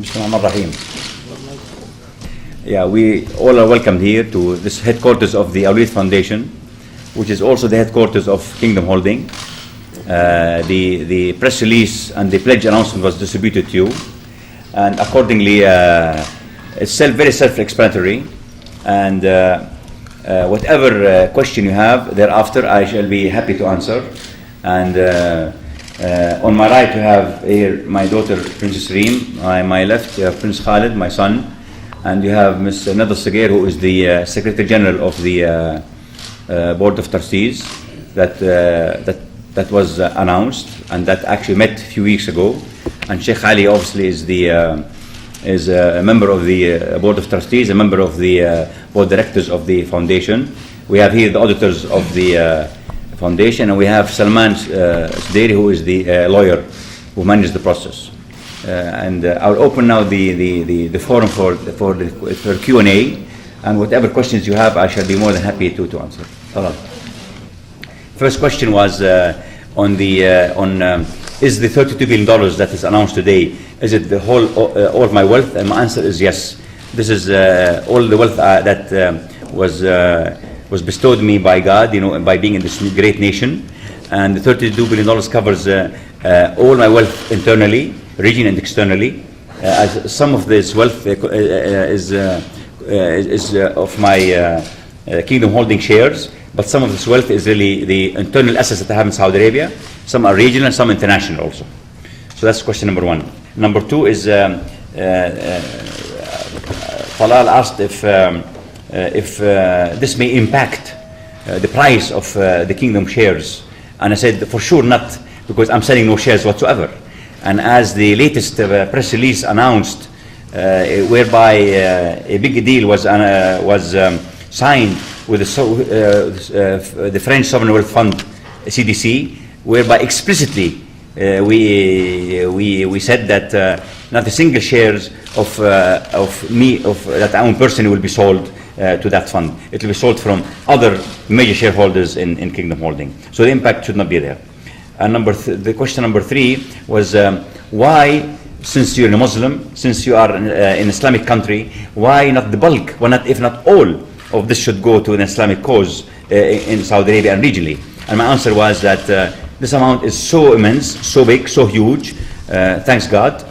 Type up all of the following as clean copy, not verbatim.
Bismillahirrahmanirrahim. Yeah, we all are welcomed here to this headquarters of the Alwaleed Foundation, which is also the headquarters of Kingdom Holding. The press release and the pledge announcement was distributed to you, and accordingly it's very self-explanatory, and whatever question you have thereafter I shall be happy to answer. And on my right you have here my daughter Princess Reem, on my left you have Prince Khalid, my son, and you have Ms. Nadal Sagir, who is the Secretary General of the Board of Trustees that was announced and that actually met a few weeks ago. And Sheikh Ali obviously is a member of the Board of Trustees, a member of the Board of Directors of the Foundation. We have here the auditors of the Foundation, and we have Salman Suderi, who is the lawyer who manages the process. And I'll open now the forum for Q&A, and whatever questions you have I shall be more than happy to answer. Talal. First question was on is the $32 billion that is announced today, is it the whole all of my wealth? And my answer is yes. This is all the wealth that was bestowed me by God, by being in this great nation. And the $32 billion covers all my wealth internally, region and externally. As some of this wealth is of my Kingdom Holding shares, but some of this wealth is really the internal assets that I have in Saudi Arabia. Some are regional and some international also. So that's question number one. Number two is Talal asked if this may impact the price of the Kingdom shares, and I said for sure not, because I'm selling no shares whatsoever. And as the latest press release announced, whereby a big deal was signed with the French Sovereign Wealth Fund, CDC, whereby explicitly we said that not a single shares of that I own personally will be sold to that fund. It will be sold from other major shareholders in Kingdom Holding. So the impact should not be there. And the question number three was why, since you're a Muslim, since you are in an Islamic country, why not the bulk, why not, if not all, of this should go to an Islamic cause in Saudi Arabia and regionally? And my answer was that this amount is so immense, so big, so huge, thanks God,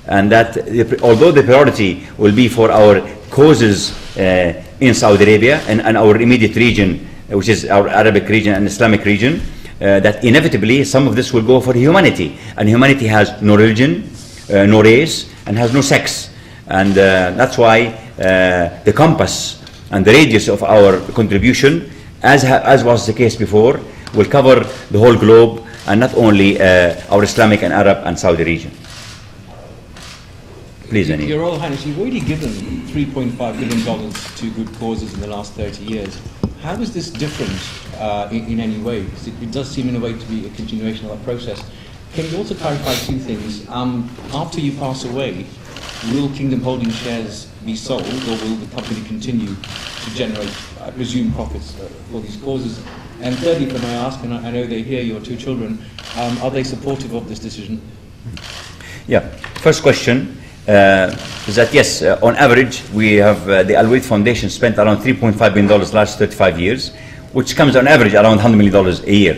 and that although the priority will be for our causes in Saudi Arabia and our immediate region, which is our Arabic region and Islamic region, that inevitably some of this will go for humanity, and humanity has no religion, no race, and has no sex. And that's why the compass and the radius of our contribution, as was the case before, will cover the whole globe, and not only our Islamic and Arab and Saudi region. Please, Annie. Your Royal Highness, you've already given $3.5 billion to good causes in the last 30 years. How is this different in any way? Because it does seem in a way to be a continuation of that process. Can you also clarify two things? After you pass away, will Kingdom Holding shares be sold, or will the company continue to generate, I presume, profits for these causes? And thirdly, if I may ask, and I know they hear your two children, are they supportive of this decision? Yeah. First question is that yes, on average, we have the Alwaleed Foundation spent around $3.5 billion last 35 years, which comes on average around $100 million a year.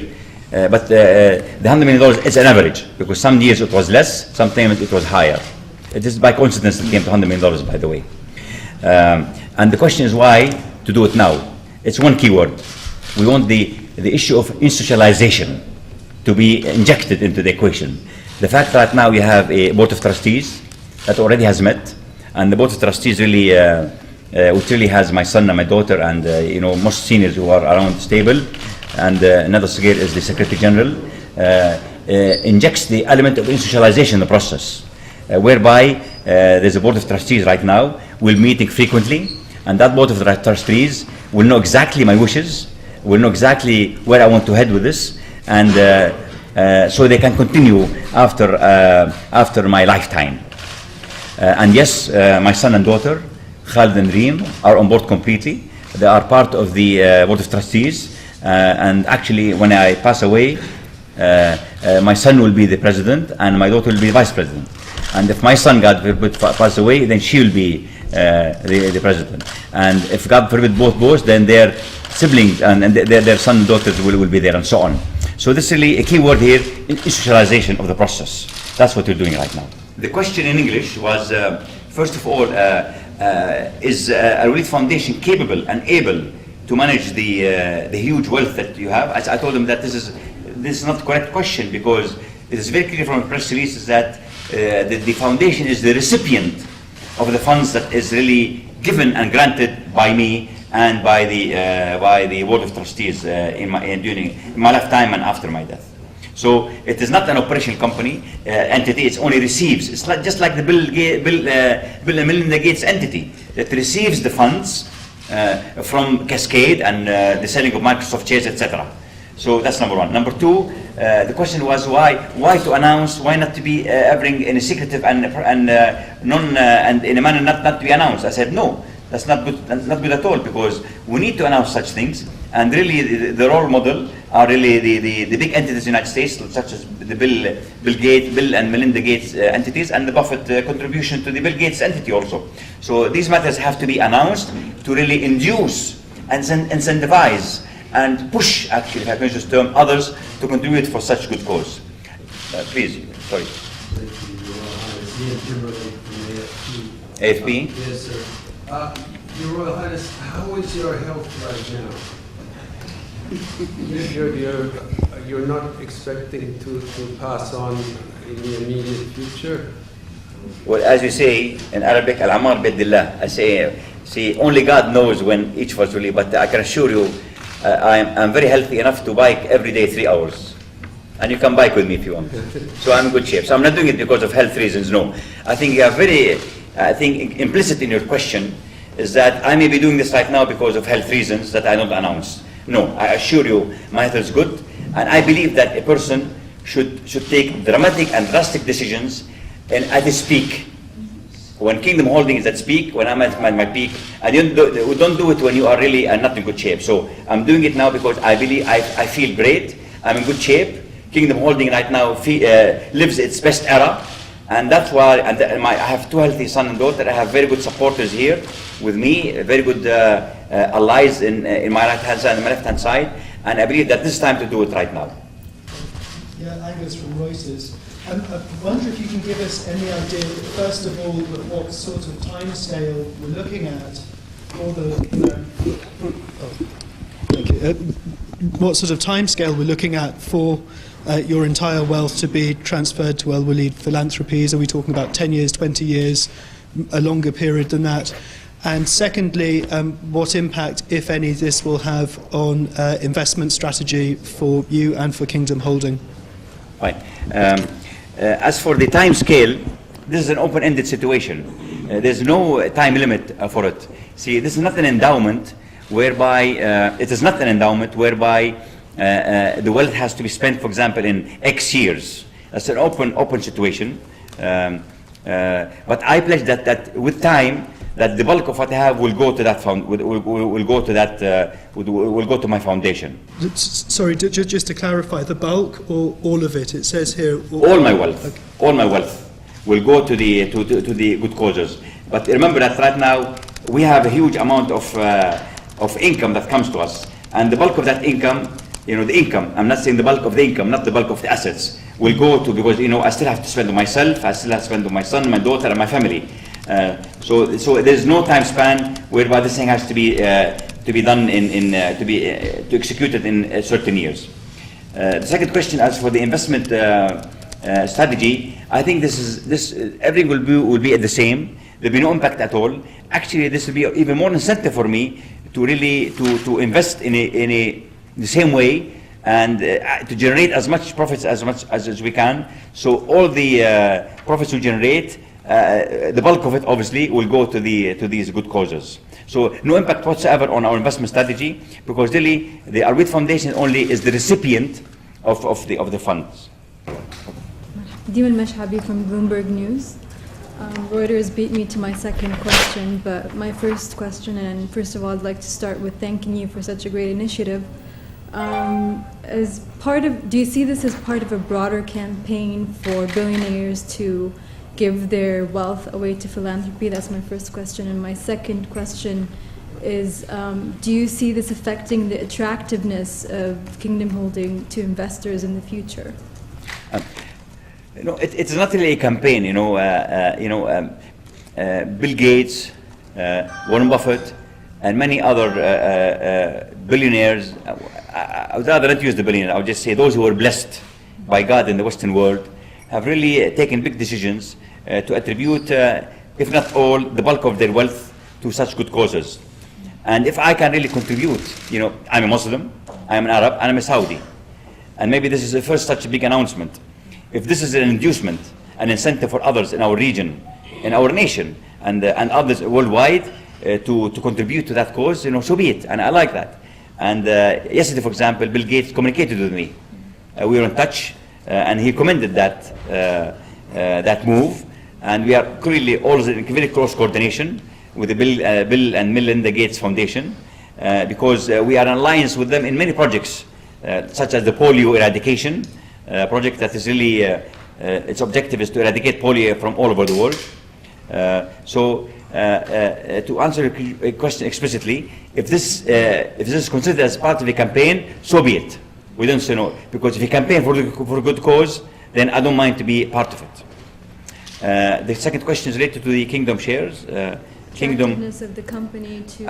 But the $100 million is an average, because some years it was less, sometimes it was higher. It is by coincidence it came to $100 million, by the way. And the question is why to do it now? It's one key word. We want the issue of institutionalization to be injected into the equation. The fact that now you have a Board of Trustees that already has met, and the Board of Trustees really, which really has my son and my daughter and most seniors who are around the table, and Nadal Sagir is the Secretary General, injects the element of institutionalization in the process, whereby there's a Board of Trustees right now, we're meeting frequently, and that Board of Trustees will know exactly my wishes, will know exactly where I want to head with this, and so they can continue after my lifetime. And yes, my son and daughter, Khalid and Reem, are on board completely. They are part of the Board of Trustees, and actually when I pass away, my son will be the president and my daughter will be the vice president. And if my son, God forbid, pass away, then she will be the president. And if God forbid both, then their siblings and their son and daughters will be there, and so on. So this is really a key word here, institutionalization of the process. That's what we're doing right now. The question in English was, first of all, is Alwaleed Foundation capable and able to manage the huge wealth that you have? I told them that this is not the correct question, because it is very clear from the press releases that the foundation is the recipient of the funds that is really given and granted by me and by the board of trustees during my lifetime and after my death. So it is not an operational company entity. It only receives. It's just like the Bill and Melinda Gates entity that receives the funds from Cascade and the selling of Microsoft shares, etc. So that's number one. Number two, the question was why to announce? Why not to be everything in a secretive and in a manner not to be announced? I said no. That's not good at all, because we need to announce such things. And really, the role model are really the big entities in the United States, such as the Bill and Melinda Gates entities, and the Buffett contribution to the Bill Gates entity also. So these matters have to be announced to really induce and incentivize and push, actually, if I can use this term, others to contribute for such good cause. Please, sorry. AFP? Yes, sir. Your Royal Highness, how is your health right now? You're not expecting to pass on in the immediate future? Well, as you say in Arabic, Al-Amar Bidillah. I say, see, only God knows when each of us will leave, but I can assure you, I'm very healthy enough to bike every day 3 hours. And you can bike with me if you want. So I'm in good shape. So I'm not doing it because of health reasons, no. I think you are I think implicit in your question is that I may be doing this right now because of health reasons that I don't announce. No, I assure you, my health is good, and I believe that a person should take dramatic and drastic decisions at his peak. When Kingdom Holding is at peak, when I'm at my peak, and you don't do it when you are really not in good shape. So I'm doing it now because I believe I feel great, I'm in good shape. Kingdom Holding right now lives its best era. And that's why I have 2 healthy son and daughter. I have very good supporters here with me, very good allies in my right-hand side and my left-hand side. And I believe that this is time to do it right now. Yeah, Angus from Reuters. I wonder if you can give us any idea, first of all, what sort of timescale we're looking at for what sort of timescale we're looking at for your entire wealth to be transferred to Alwaleed Philanthropies. Are we talking about 10 years, 20 years, a longer period than that? And secondly, what impact, if any, this will have on investment strategy for you and for Kingdom Holding? Right. As for the time scale, this is an open-ended situation. There's no time limit for it. See, this is not an endowment whereby, the wealth has to be spent, for example, in X years. That's an open situation. But I pledge that with time, that the bulk of what I have will go to that will go to my foundation. Sorry, just to clarify, the bulk or all of it? It says here all my wealth. Okay. All my wealth will go to the good causes. But remember that right now we have a huge amount of income that comes to us, and the bulk of that income, the income, I'm not saying the bulk of the income, not the bulk of the assets, will go to, because I still have to spend on myself, I still have to spend on my son, my daughter, and my family. So there's no time span whereby this thing has to be done to execute it in certain years. The second question, as for the investment strategy, I think everything will be at the same. There'll be no impact at all. Actually, this will be even more incentive for me to really to invest in the same way, and to generate as much profits as we can. So all the profits we generate, the bulk of it obviously will go to these good causes. So no impact whatsoever on our investment strategy, because really the Alwaleed Foundation only is the recipient of the funds. Dima al-Mashhabi from Bloomberg News. Reuters beat me to my second question, but my first question, and first of all I'd like to start with thanking you for such a great initiative. Do you see this as part of a broader campaign for billionaires to give their wealth away to philanthropy? That's my first question. And my second question is, do you see this affecting the attractiveness of kingdom holding to investors in the future? It's not really a campaign. Bill Gates, Warren Buffett, and many other billionaires. I would rather not use the billionaire. I would just say those who were blessed by God in the Western world have really taken big decisions to attribute, if not all, the bulk of their wealth to such good causes. And if I can really contribute, I'm a Muslim, I'm an Arab, and I'm a Saudi. And maybe this is the first such a big announcement. If this is an inducement, an incentive for others in our region, in our nation, and others worldwide to contribute to that cause, so be it. And I like that. And yesterday, for example, Bill Gates communicated with me. We were in touch, and he commended that move. And we are currently always in very close coordination with the Bill and Melinda Gates Foundation, because we are in alliance with them in many projects, such as the polio eradication project that is really, its objective is to eradicate polio from all over the world. To answer your question explicitly, if this is considered as part of a campaign, so be it. We don't say no, because if you campaign for a good cause, then I don't mind to be part of it. The second question is related to the Kingdom shares. Attractiveness of the company to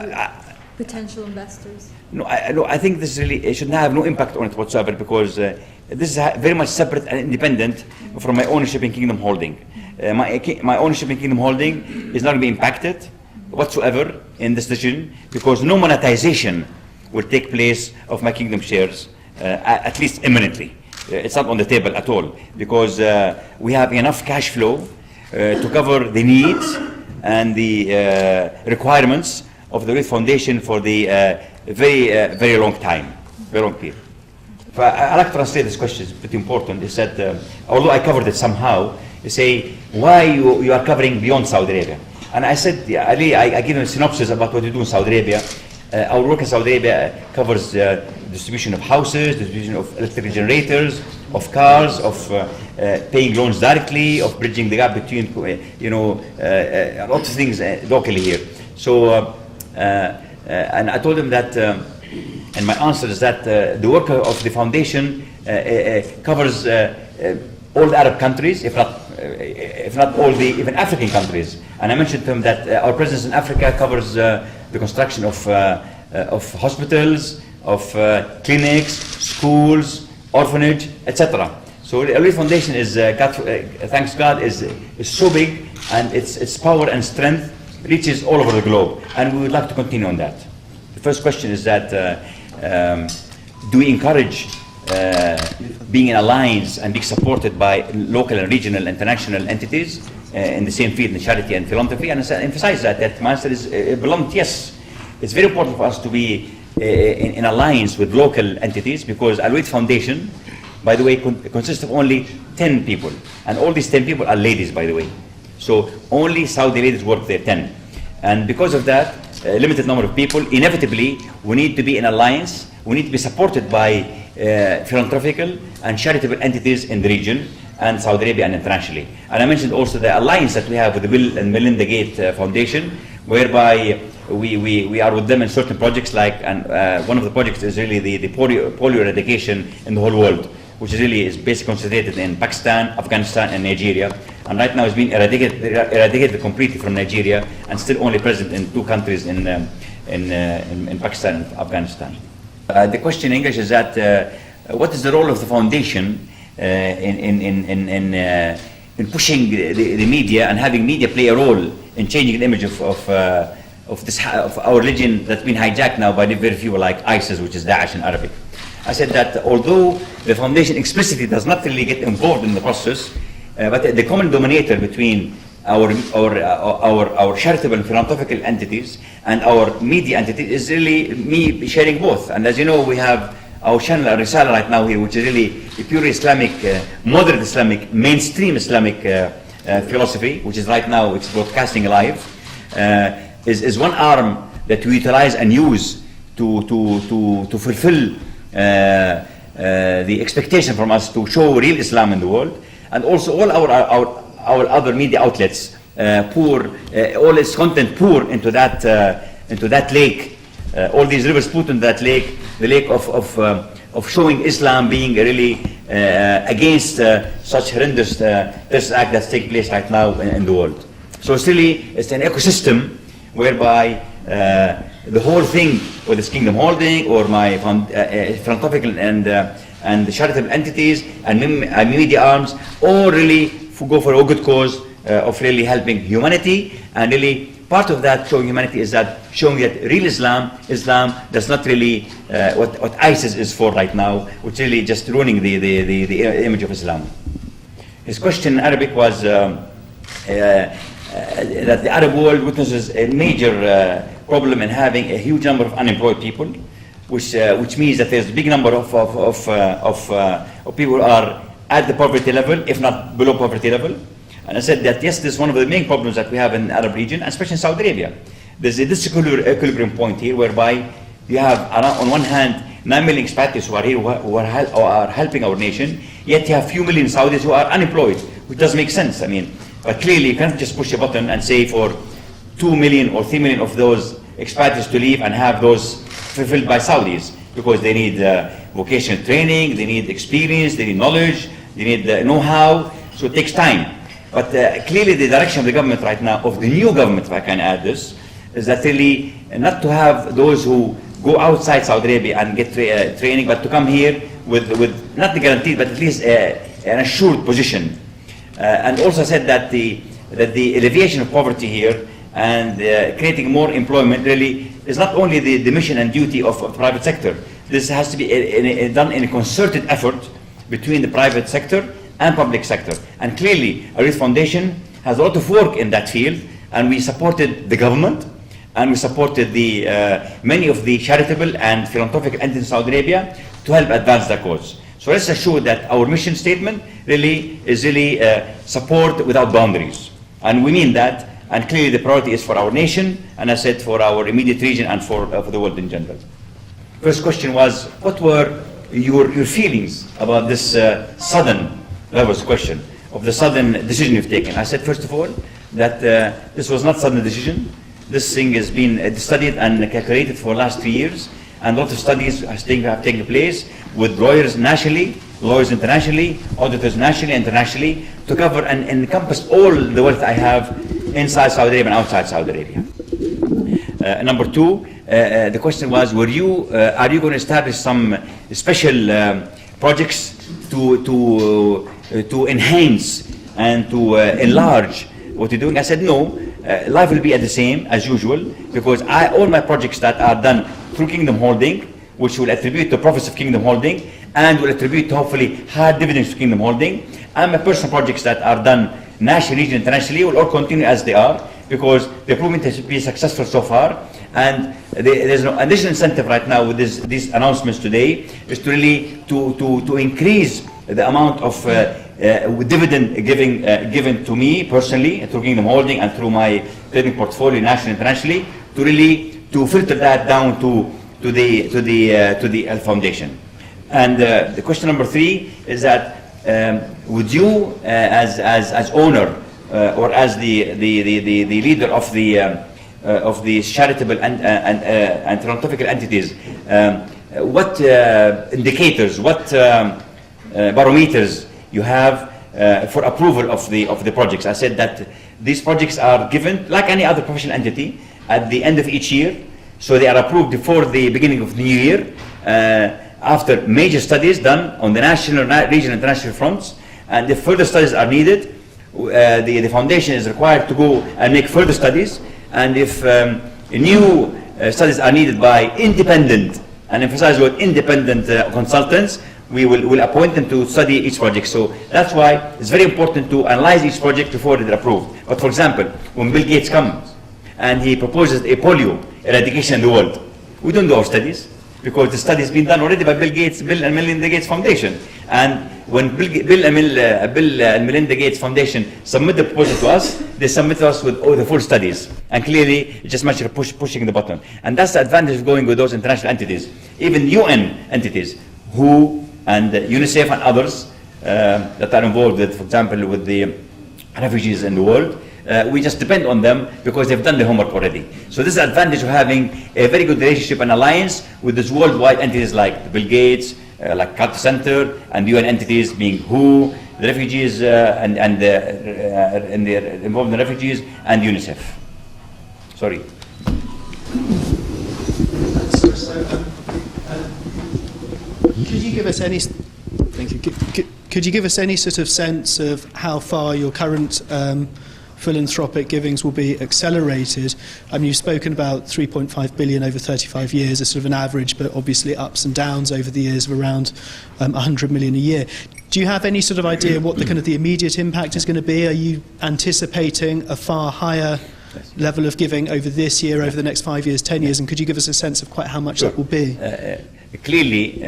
potential investors. I think this really should have no impact on it whatsoever, because this is very much separate and independent from my ownership in Kingdom Holding. My ownership in Kingdom Holding is not going to be impacted whatsoever in this decision, because no monetization will take place of my Kingdom shares, at least imminently. It's not on the table at all, because we have enough cash flow to cover the needs and the requirements of the Alwaleed Foundation for the very long time, very long period. I like to translate this question, it's pretty important. Is that, although I covered it somehow, you say, why you are covering beyond Saudi Arabia? And I said, I give them a synopsis about what we do in Saudi Arabia. Our work in Saudi Arabia covers distribution of houses, distribution of electric generators, of cars, of paying loans directly, of bridging the gap between, a lot of things locally here. So, and I told them that, and my answer is that the work of the foundation covers all the Arab countries, if not all the even African countries. And I mentioned to them that our presence in Africa covers the construction of hospitals, of clinics, schools, orphanage, etc. So the Alwaleed Foundation is, thanks God, is so big, and its power and strength reaches all over the globe, and we would like to continue on that. The first question is that do we encourage being in alliance and being supported by local and regional international entities in the same field in charity and philanthropy? And I emphasize that my answer is blunt yes. It's very important for us to be in alliance with local entities, because Alwaleed Foundation, by the way, consists of only 10 people, and all these 10 people are ladies, by the way. So only Saudi ladies work there, 10. And because of that, a limited number of people, inevitably, we need to be in alliance, we need to be supported by philanthropical and charitable entities in the region, and Saudi Arabia and internationally. And I mentioned also the alliance that we have with the Bill and Melinda Gates Foundation, whereby we are with them in certain projects, like, and one of the projects is really the polio eradication in the whole world, which is basically concentrated in Pakistan, Afghanistan, and Nigeria. And right now it's been eradicated completely from Nigeria, and still only present in 2 countries in Pakistan and Afghanistan. The question in English is that what is the role of the foundation in pushing the media and having media play a role in changing the image of our religion that's been hijacked now by the very few, like ISIS, which is Daesh in Arabic. I said that although the foundation explicitly does not really get involved in the process, but the common denominator between our charitable and philanthropical entities and our media entities is really me sharing both. And as you know, we have our channel Risala right now here, which is really a pure Islamic, moderate Islamic, mainstream Islamic philosophy, which is right now, it's broadcasting live, is one arm that we utilize and use to fulfill the expectation from us to show real Islam in the world. And also all our other media outlets pour all its content pour into that lake. All these rivers put into that lake, the lake of showing Islam being really against such horrendous terrorist act that's taking place right now in the world. So it's an ecosystem whereby the whole thing, whether it's kingdom holding or my philanthropic and charitable entities and media arms, all really go for a good cause of really helping humanity. And really part of that showing humanity is that showing that real Islam does not really what ISIS is for right now, which really just ruining the image of Islam. His question in Arabic was that the Arab world witnesses a major problem in having a huge number of unemployed people, which means that there's a big number of people who are at the poverty level, if not below poverty level. And I said that yes, this is one of the main problems that we have in the Arab region, especially in Saudi Arabia. There's a disequilibrium point here, whereby you have, on one hand, 9 million expatriates who are here, who are helping our nation, yet you have few million Saudis who are unemployed, which doesn't make sense. I mean, but clearly you can't just push a button and say for 2 million or 3 million of those expatriates to leave and have those fulfilled by Saudis, because they need vocational training, they need experience, they need knowledge, they need know-how, so it takes time. But clearly the direction of the government right now, of the new government, if I can add this, is that really not to have those who go outside Saudi Arabia and get training, but to come here with not the guaranteed, but at least an assured position. And also said that the alleviation of poverty here and creating more employment really is not only the mission and duty of the private sector. This has to be done in a concerted effort between the private sector and public sector. And clearly, our Youth Foundation has a lot of work in that field, and we supported the government, and we supported many of the charitable and philanthropic entities in Saudi Arabia to help advance the cause. So let's assure that our mission statement really is support without boundaries. And we mean that, and clearly the priority is for our nation, and I said for our immediate region and for the world in general. First question was, what were your feelings about this sudden, that was the question, of the sudden decision you've taken? I said, first of all, that this was not sudden decision. This thing has been studied and calculated for the last 3 years, and a lot of studies have taken place with lawyers nationally, lawyers internationally, auditors nationally and internationally, to cover and encompass all the wealth I have inside Saudi Arabia and outside Saudi Arabia. Number two, the question was, are you going to establish some special projects to enhance and to enlarge what you're doing? I said no, life will be at the same as usual, because all my projects that are done through Kingdom Holding, which will attribute the profits of Kingdom Holding and will attribute hopefully high dividends to Kingdom Holding, and my personal projects that are done nationally, regionally, internationally will all continue as they are, because they've proven to be successful so far. And there's no additional incentive right now with these announcements today, is to really to increase the amount of dividend given to me personally through Kingdom Holding and through my trading portfolio nationally and internationally, to really to filter that down to the Al Foundation. And the question number three is that would you as owner or as the leader of the charitable and philanthropic entities, what indicators, what barometers you have for approval of the projects? I said that these projects are given like any other professional entity at the end of each year, so they are approved before the beginning of the new year, after major studies done on the national, regional, and international fronts. And if further studies are needed, the foundation is required to go and make further studies. And if new studies are needed by independent, and emphasize the word independent consultants, we will appoint them to study each project. So that's why it's very important to analyze each project before they're approved. But for example, when Bill Gates comes and he proposes a polio eradication in the world, we don't do our studies, because the study has been done already by Bill and Melinda Gates Foundation. And when Bill and Melinda Gates Foundation submit the proposal to us, they submit to us with all the full studies. And clearly, it's just a matter of pushing the button. And that's the advantage of going with those international entities, even UN entities, WHO and UNICEF and others that are involved with, for example, with the refugees in the world. We just depend on them because they've done the homework already. So this is the advantage of having a very good relationship and alliance with these worldwide entities like Bill Gates, like Carter Center, and UN entities being WHO, the refugees and the involved in the refugees, and UNICEF. Sorry. Could you give us any? Thank you. Could you give us any sort of sense of how far your current philanthropic givings will be accelerated? I mean, you've spoken about 3.5 billion over 35 years as sort of an average, but obviously ups and downs over the years of around 100 million a year. Do you have any sort of idea what the kind of the immediate impact is going to be? Are you anticipating a far higher level of giving over this year, over the next 5 years, 10 years, and could you give us a sense of quite how much that will be? Clearly,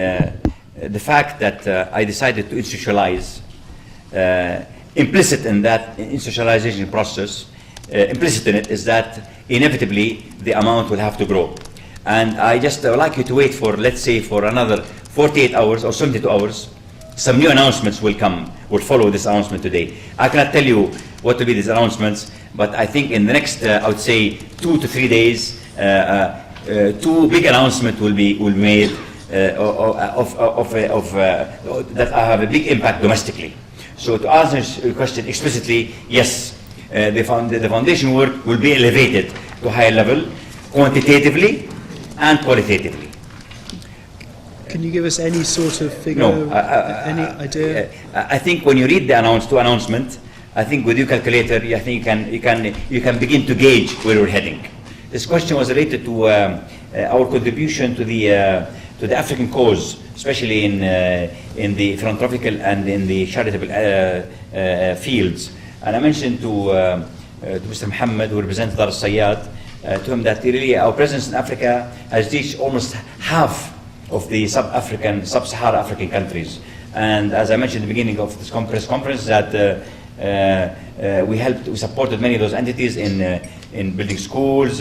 the fact that I decided to institutionalize, implicit in that institutionalization process, implicit in it is that inevitably the amount will have to grow. And I just would like you to wait for, let's say, for another 48 hours or 72 hours. Some new announcements will follow this announcement today. I cannot tell you what will be these announcements, but I think in the next, I would say, 2 to 3 days, 2 big announcements will be made that have a big impact domestically. So to answer your question explicitly, yes, the foundation work will be elevated to a higher level, quantitatively and qualitatively. Can you give us any sort of figure? No, any idea? I think when you read the announcement, I think with your calculator, I think you can begin to gauge where we're heading. This question was related to our contribution to the African cause, especially in the philanthropical and in the charitable fields. And I mentioned to Mr. Mohammed, who represents Dar al-Sayyad, to him that really our presence in Africa has reached almost half of the sub-Sahara African countries. And as I mentioned at the beginning of this press conference, that we supported many of those entities in building schools,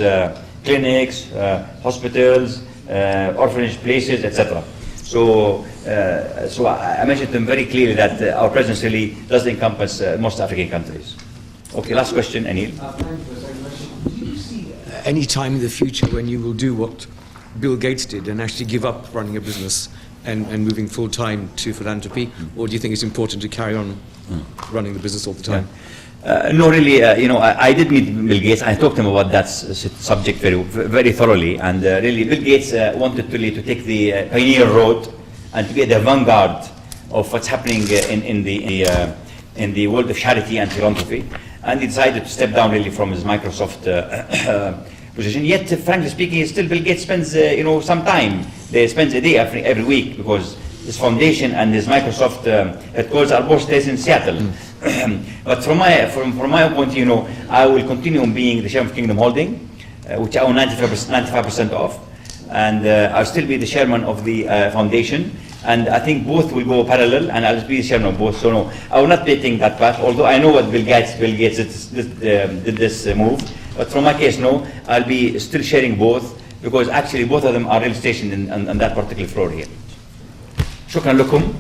clinics, hospitals, orphanage places, etc. So I mentioned to them very clearly that our presence really does encompass most African countries. Okay, last question, Anil. Thank you for the second question. Do you see any time in the future when you will do what Bill Gates did and actually give up running a business and moving full-time to philanthropy, or do you think it's important to carry on running the business all the time? No, really, I did meet Bill Gates. I talked to him about that subject very thoroughly, and really Bill Gates wanted to take the pioneer road and to be at the vanguard of what's happening in the world of charity and philanthropy, and he decided to step down really from his Microsoft position. Yet, frankly speaking, still Bill Gates spends some time. They spends a day every week because his foundation and his Microsoft headquarters are both based in Seattle. But from my point, I will continue on being the chairman of Kingdom Holding, which I own 95% of, and I'll still be the chairman of the foundation. And I think both will go parallel, and I'll be the chairman of both. So no, I will not be taking that path. Although I know what Bill Gates did this move, but from my case, no, I'll be still sharing both because actually both of them are really stationed on that particular floor here. شكرا لكم.